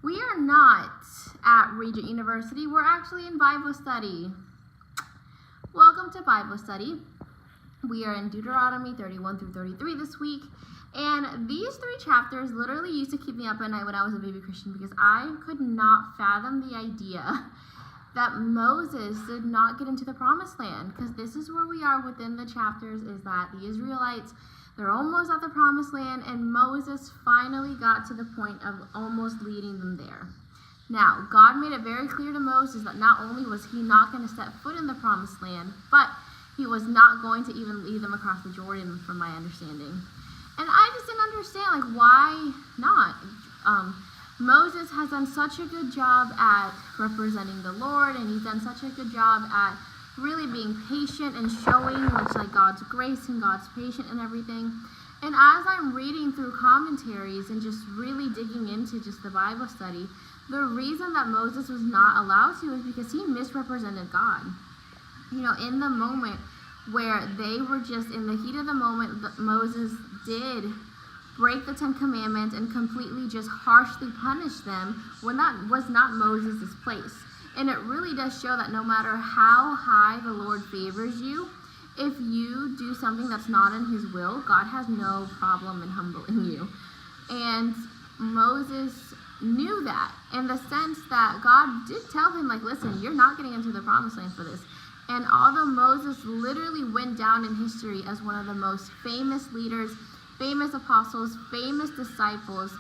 We are not at Regent University. We're actually in Bible study. Welcome to Bible study. We are in Deuteronomy 31 through 33 this week. And these three chapters literally used to keep me up at night when I was a baby Christian because I could not fathom the idea that Moses did not get into the promised land, because this is where we are within the chapters, is that the Israelites, they're almost at the promised land, and Moses finally got to the point of almost leading them there. Now, God made it very clear to Moses that not only was he not going to set foot in the promised land, but he was not going to even lead them across the Jordan, from my understanding. And I just didn't understand, like, why not? Moses has done such a good job at representing the Lord, and he's done such a good job at really being patient and showing like God's grace and God's patience and everything. And as I'm reading through commentaries and just really digging into just the Bible study, the reason that Moses was not allowed to is because he misrepresented God. You know, in the moment where they were just in the heat of the moment, Moses did break the Ten Commandments and completely just harshly punish them when that was not Moses' place. And it really does show that no matter how high the Lord favors you, if you do something that's not in his will, God has no problem in humbling you. And Moses knew that, in the sense that God did tell him, like, listen, you're not getting into the promised land for this. And although Moses literally went down in history as one of the most famous leaders, famous apostles, famous disciples,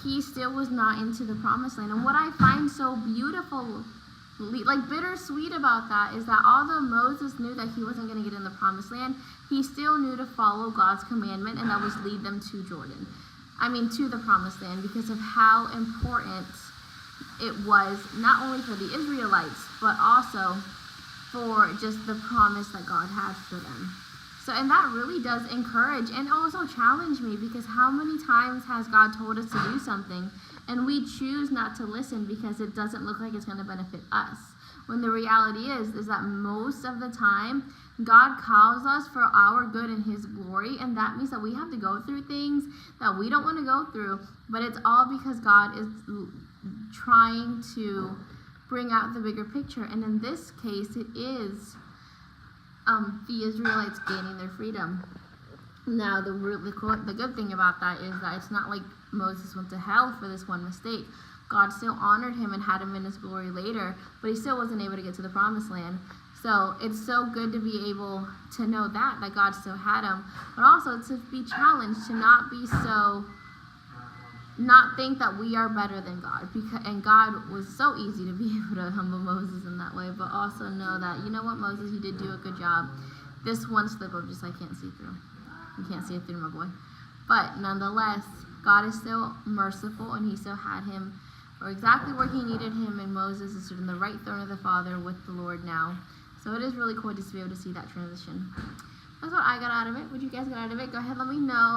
he still was not into the promised land. And what I find so beautiful, like bittersweet about that, is that although Moses knew that he wasn't going to get in the promised land, he still knew to follow God's commandment, and that was lead them to to the promised land, because of how important it was, not only for the Israelites, but also for just the promise that God had for them. So, and that really does encourage and also challenge me, because how many times has God told us to do something and we choose not to listen because it doesn't look like it's going to benefit us? When the reality is that most of the time, God calls us for our good and his glory, and that means that we have to go through things that we don't want to go through, but it's all because God is trying to bring out the bigger picture. And in this case, it is the Israelites gaining their freedom. Now, the good thing about that is that it's not like Moses went to hell for this one mistake. God still honored him and had him in his glory later, but he still wasn't able to get to the promised land. So it's so good to be able to know that God still had him, but also to be challenged to not think that we are better than God. And God was so easy to be able to humble Moses in that way, but also know that, you know what, Moses, you did do a good job. This one slip up just I can't see through. You can't see it through, my boy. But nonetheless, God is still merciful, and he still had him for exactly where he needed him, and Moses is in the right throne of the Father with the Lord now. So it is really cool just to be able to see that transition. That's what I got out of it. What you guys got out of it? Go ahead, let me know.